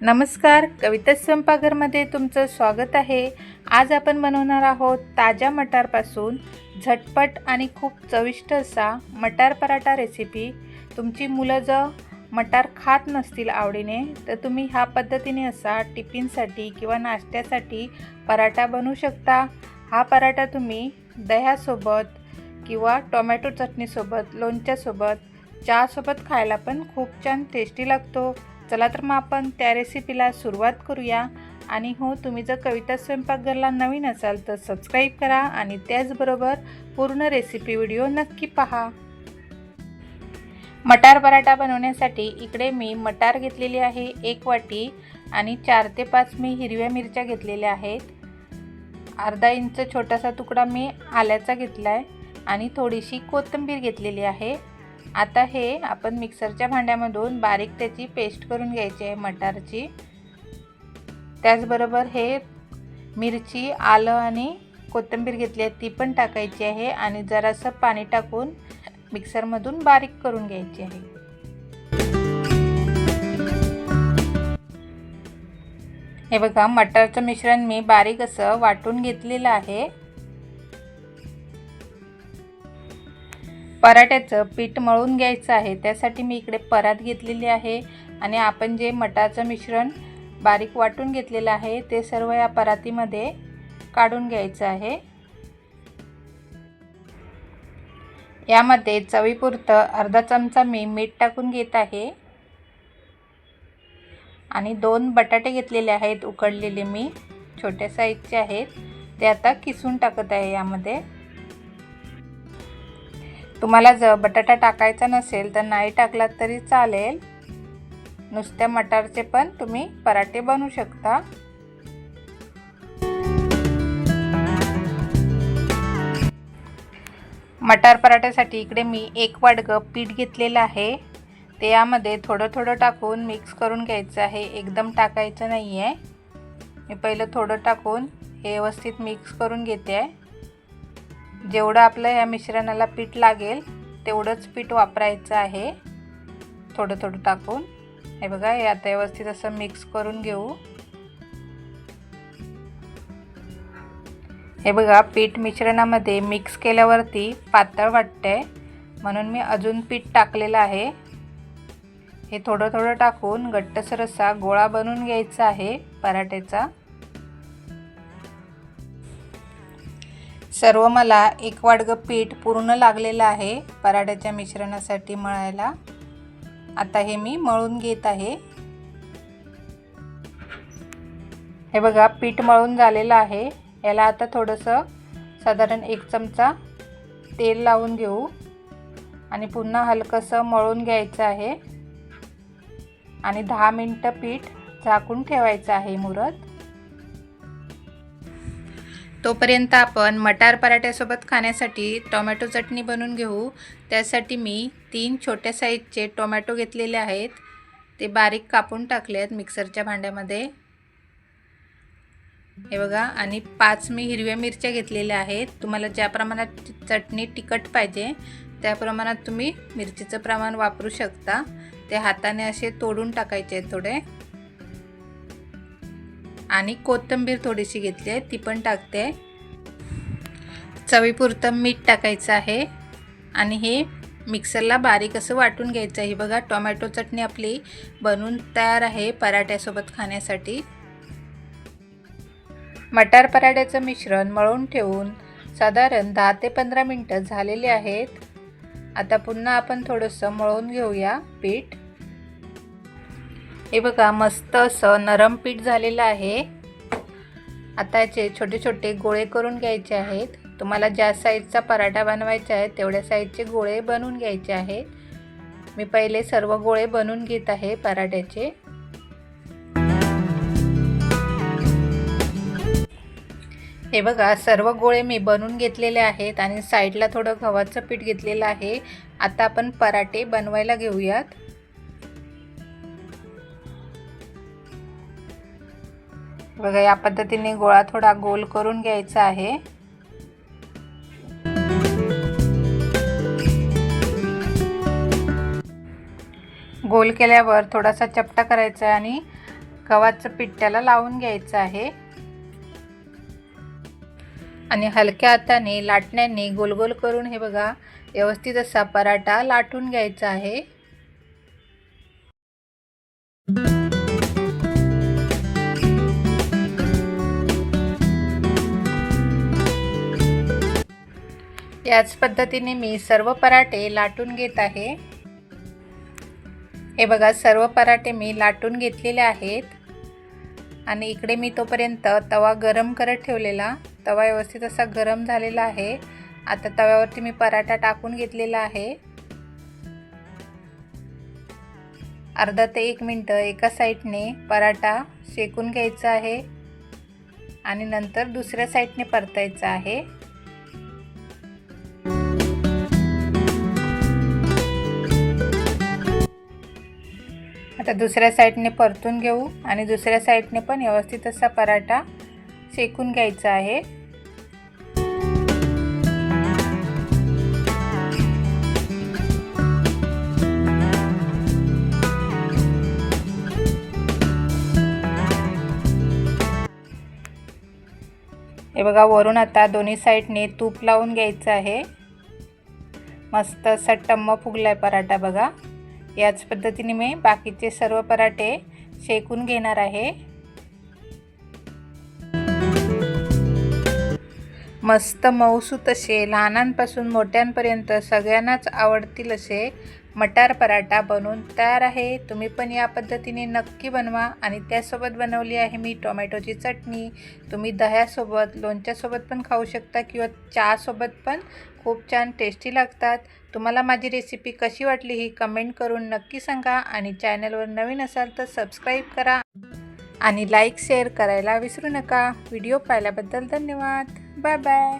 नमस्कार, कविता स्वयंपाकघरमध्ये तुमचं स्वागत आहे। आज आपण बनवणार आहोत ताज्या मटारपासून झटपट आणि खूप चविष्ट असा मटार पराठा रेसिपी। तुमची मुलं जर मटार खात नसतील आवडीने तर तुम्ही ह्या पद्धतीने असा टिफिनसाठी किंवा नाश्त्यासाठी पराठा बनवू शकता। हा पराठा तुम्ही दह्यासोबत किंवा टोमॅटो चटणीसोबत, लोणच्यासोबत, चहासोबत खायला पण खूप छान टेस्टी लागतो। चला तर मग आपण त्या रेसिपीला सुरुवात करूया। आणि हो, तुम्ही जर कविता स्वयंपाकघरला नवीन असाल तर सबस्क्राईब करा आणि त्याचबरोबर पूर्ण रेसिपी व्हिडिओ नक्की पहा। मटार पराठा बनवण्यासाठी इकडे मी मटार घेतलेली आहे 1 वाटी आणि 4 ते 5 मी हिरव्या मिरच्या घेतलेल्या आहेत। अर्धा इंच छोटासा तुकडा मी आल्याचा घेतलाय आणि थोडीशी कोथिंबीर घेतलेली आहे। आता हे आपण मिक्सरच्या भांड्यामधून बारीक त्याची पेस्ट करून घ्यायची आहे मटारची। त्याचबरोबर हे मिरची, आलं आणि कोथिंबीर घेतली आहे ती पण टाकायची आहे आणि जरासं पाणी टाकून मिक्सरमधून बारीक करून घ्यायची आहे। हे बघा, मटारचं मिश्रण मी बारीक असं वाटून घेतलेलं आहे। पराठ्याचं पीठ मळून घ्यायचं आहे, त्यासाठी मी इकडे परात घेतलेली आहे आणि आपण जे मटारचं मिश्रण बारीक वाटून घेतलेलं आहे ते सर्व या परातीमध्ये काढून घ्यायचं आहे। यामध्ये चवीपुरतं अर्धा चमचा मी मीठ टाकून घेत आहे आणि 2 बटाटे घेतलेले आहेत उकडलेले, मी छोट्या साईजचे आहेत, ते आता किसून टाकत आहे यामध्ये। तुम्हाला जर बटाटा टाकायचा नसेल तर नाही टाकलात तरी चालेल, नुसत्या मटारचे पण तुम्ही पराठे बनवू शकता। मटार पराठ्यासाठी इकडे मी 1 वाडगं पीठ घेतलेलं आहे, ते यामध्ये थोडं थोडं टाकून मिक्स करून घ्यायचं आहे, एकदम टाकायचं नाही आहे। मी पहिलं थोडं टाकून हे व्यवस्थित मिक्स करून घेते आहे। जेवढं आपलं या मिश्रणाला पीठ लागेल तेवढंच पीठ वापरायचं आहे, थोडं थोडं टाकून। हे बघा, हे आता व्यवस्थित असं मिक्स करून घेऊ। हे बघा, पीठ मिश्रणामध्ये मिक्स केल्यावरती पातळ वाटते म्हणून मी अजून पीठ टाकलेलं आहे। हे थोडं थोडं टाकून घट्टसर असा गोळा बनवून घ्यायचा आहे पराठ्याचा। सर्व मला 1 वाडगं पीठ पूर्ण लागलेलं आहे पराठ्याच्या मिश्रणासाठी मळायला। आता हे मी मळून घेत आहे। हे बघा, पीठ मळून झालेलं आहे। याला आता थोडंसं साधारण 1 चमचा तेल लावून घेऊ आणि पुन्हा हलकंसं मळून घ्यायचं आहे आणि 10 मिनिटं पीठ झाकून ठेवायचं आहे मुरत। तोपर्यंत आपण मटार पराठ्यासोबत खाण्यासाठी टोमॅटो चटणी बनवून घेऊ। त्यासाठी मी 3 छोट्या साईजचे टोमॅटो घेतलेले आहेत, ते बारीक कापून टाकले आहेत मिक्सरच्या भांड्यामध्ये। हे बघा, आणि 5 मी हिरव्या मिरच्या घेतलेल्या आहेत। तुम्हाला ज्या प्रमाणात चटणी तिखट पाहिजे त्या प्रमाणात तुम्ही मिरचीचं प्रमाण वापरू शकता। ते हाताने असे तोडून टाकायचे आहेत थोडे। आणि कोथिंबीर थोडीशी घेतली आहे, ती पण टाकते। चवीपुरतं मीठ टाकायचं आहे आणि हे मिक्सरला बारीक असं वाटून घ्यायचं आहे। बघा, टोमॅटो चटणी आपली बनवून तयार आहे पराठ्यासोबत खाण्यासाठी। मटार पराठ्याचं मिश्रण मळून ठेवून साधारण 10 ते 15 मिनिटं झालेली आहेत। आता पुन्हा आपण थोडंसं मळून घेऊया पीठ। हे बघा, मस्त असं नरम पीठ झालेलं आहे। आता याचे छोटे छोटे गोळे करून घ्यायचे आहेत। तुम्हाला ज्या साईजचा पराठा बनवायचा आहे तेवढ्या साईजचे गोळे बनवून घ्यायचे आहेत। मी पहिले सर्व गोळे बनवून घेत आहे पराठ्याचे। हे बघा, सर्व गोळे मी बनवून घेतलेले आहेत आणि साईडला थोडं गव्हाचं पीठ घेतलेलं आहे। आता आपण पराठे बनवायला घेऊयात। बघा, या पद्धतीने गोळा थोडा गोल करून घ्यायचा आहे। गोल केल्यावर थोडासा चपटा करायचा आणि गव्हाचं पीठ त्याला लावून घ्यायचं आहे आणि हलक्या हाताने लाटण्याने गोल गोल करून हे बघा व्यवस्थित असा पराठा लाटून घ्यायचा आहे। याच पद्धतीने मी सर्व पराठे लाटून घेत आहे। हे बघा सर्व पराठे मी लाटून घेतलेले आहेत आणि इकडे मी तोपर्यंत तवा गरम करत ठेवलेला। तवा व्यवस्थित असा गरम झालेला आहे। आता तव्यावरती मी पराठा टाकून घेतलेला आहे। अर्धा ते 1 मिनिट एका साईडने पराठा शेकून घ्यायचा आहे आणि नंतर दुसऱ्या साईडने परतायचा आहे। आता दुसऱ्या साईडने परतून घेऊ आणि दुसऱ्या साईडने पण व्यवस्थित असा पराठा शेकून घ्यायचा आहे। हे बघा वरून आता दोन्ही साईडने तूप लावून घ्यायचं आहे। मस्त असा टम्म फुगलाय पराठा बघा। याच पद्धतीने मी बाकीचे सर्व पराठे शेकून घेणार आहे। मस्त मऊसूत असे लहानांपासून मोठ्यांपर्यंत सगळ्यांनाच आवडतील असे मटार पराठा बनवून तयार आहे। तुम्ही पण या पद्धतीने नक्की बनवा आणि त्यासोबत बनवली आहे मी टोमॅटोची चटणी। तुम्ही दह्यासोबत लोणच्यासोबत पण खाऊ शकता किंवा चहासोबत पण खूप छान टेस्टी लागतात। तुम्हाला माझी रेसिपी कशी वाटली ही कमेंट करून नक्की सांगा आणि चॅनलवर नवीन असाल तर सबस्क्राईब करा आणि लाईक शेअर करायला विसरू नका। व्हिडिओ पाहिल्याबद्दल धन्यवाद। Bye bye.